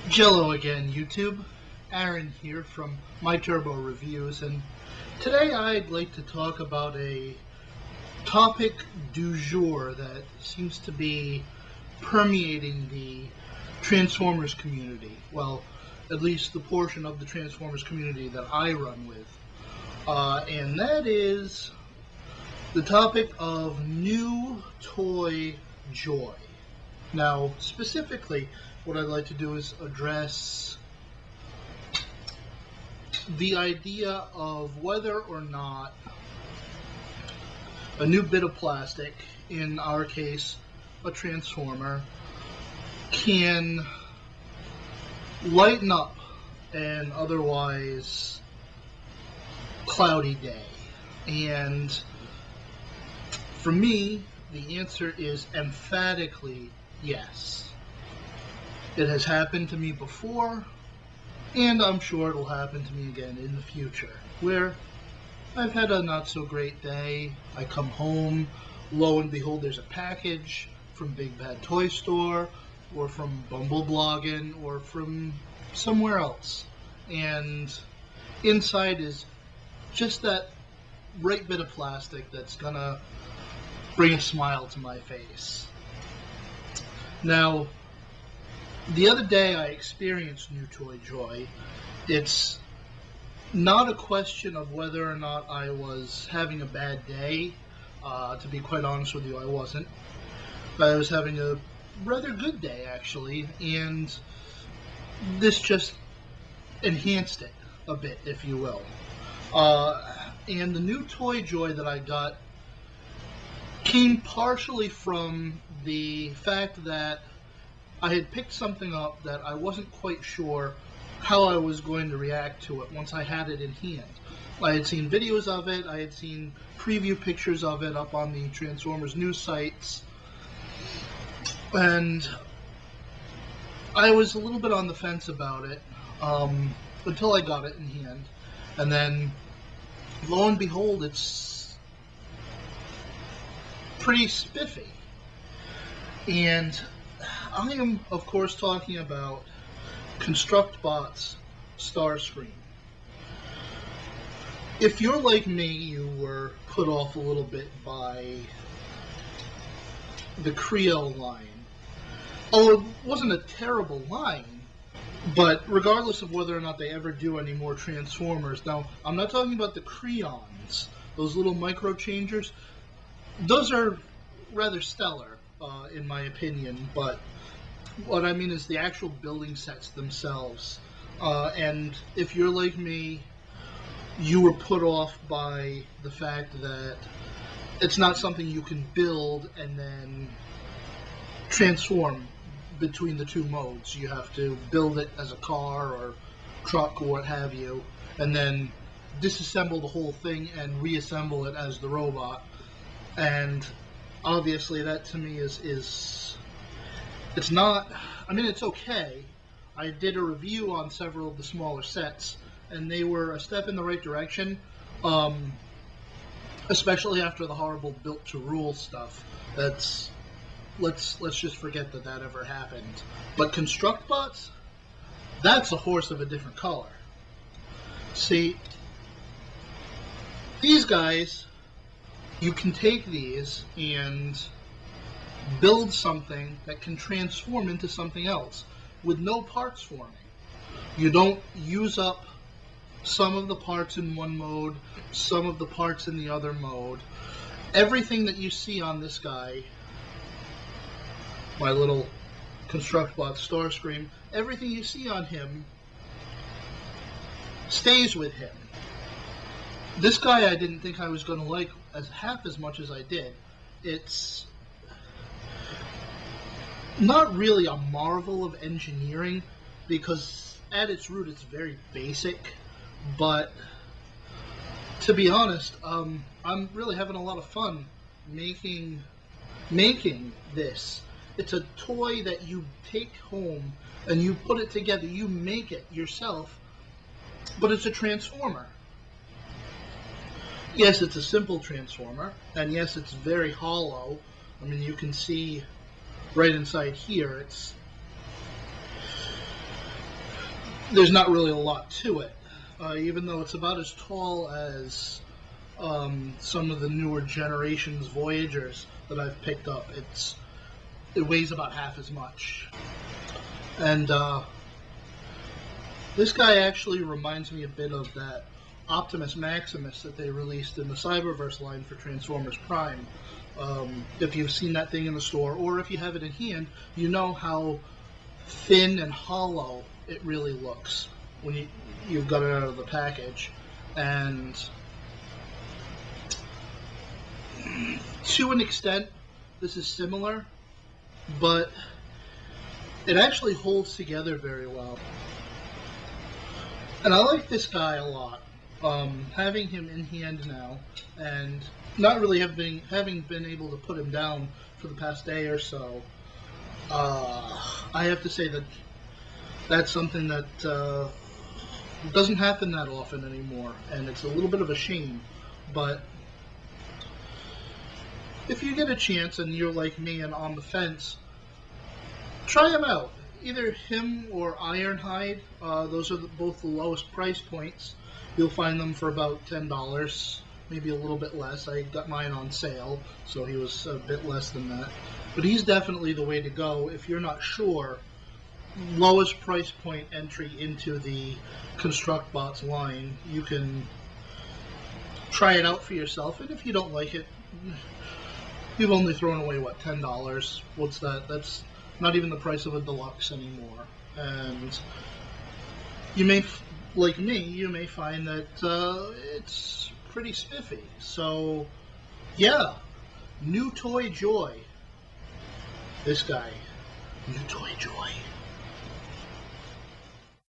Jello again, YouTube. Aaron here from My Turbo Reviews, and today I'd like to talk about a topic du jour that seems to be permeating the Transformers community. Well, at least the portion of the Transformers community that I run with. And that is the topic of new toy joy. Now, specifically, what I'd like to do is address the idea of whether or not a new bit of plastic, in our case a transformer, can lighten up an otherwise cloudy day. And for me, the answer is emphatically yes. It has happened to me before, and I'm sure it'll happen to me again in the future, where I've had a not so great day. I come home, lo and behold, there's a package from Big Bad Toy Store, or from Bumble Blogging, or from somewhere else. And inside is just that right bit of plastic that's gonna bring a smile to my face. Now, the other day I experienced new toy joy. It's not a question of whether or not I was having a bad day. To be quite honest with you, I wasn't. I was having a rather good day, actually, and this just enhanced it a bit, if you will. And the new toy joy that I got came partially from the fact that I had picked something up that I wasn't quite sure how I was going to react to it once I had it in hand. I had seen videos of it, I had seen preview pictures of it up on the Transformers news sites, and I was a little bit on the fence about it until I got it in hand. And then, lo and behold, it's pretty spiffy. And I am, of course, talking about ConstructBot's Starscream. If you're like me, you were put off a little bit by the Creo line. Oh, it wasn't a terrible line, but regardless of whether or not they ever do any more Transformers, now, I'm not talking about the Creons, those little micro changers. Those are rather stellar, in my opinion, but what I mean is the actual building sets themselves. And if you're like me, you were put off by the fact that it's not something you can build and then transform between the two modes. You have to build it as a car or truck or what have you, and then disassemble the whole thing and reassemble it as the robot. And obviously that to me is it's not, I mean, it's okay. I did a review on several of the smaller sets, and they were a step in the right direction, especially after the horrible Built to Rule stuff. That's, let's just forget that that ever happened. But ConstructBots, that's a horse of a different color. See, these guys, you can take these and build something that can transform into something else with no parts forming. You don't use up some of the parts in one mode, some of the parts in the other mode. Everything that you see on this guy, my little ConstructBot Starscream, everything you see on him stays with him. This guy I didn't think I was going to like as half as much as I did. It's not really a marvel of engineering, because at its root it's very basic, but to be honest, I'm really having a lot of fun making this. It's a toy that you take home and you put it together, you make it yourself, but it's a transformer. Yes, it's a simple transformer, and yes, it's very hollow. I mean, you can see right inside here, there's not really a lot to it. Even though it's about as tall as some of the newer generations Voyagers that I've picked up, it weighs about half as much. And this guy actually reminds me a bit of that Optimus Maximus that they released in the Cyberverse line for Transformers Prime. If you've seen that thing in the store, or if you have it in hand, you know how thin and hollow it really looks when you've got it out of the package. And to an extent, this is similar, but it actually holds together very well. And I like this guy a lot. Having him in hand now, and not really having been able to put him down for the past day or so, I have to say that that's something that doesn't happen that often anymore, and it's a little bit of a shame. But if you get a chance and you're like me and on the fence, try him out. Either him or Ironhide. Those are both the lowest price points. You'll find them for about $10, maybe a little bit less. I got mine on sale, so he was a bit less than that. But he's definitely the way to go if you're not sure. Lowest price point entry into the ConstructBots line. You can try it out for yourself, and if you don't like it, you've only thrown away, what, $10? What's that? That's not even the price of a deluxe anymore. And you may, like me, you may find that it's pretty spiffy. So, yeah, New Toy Joy. This guy, New Toy Joy.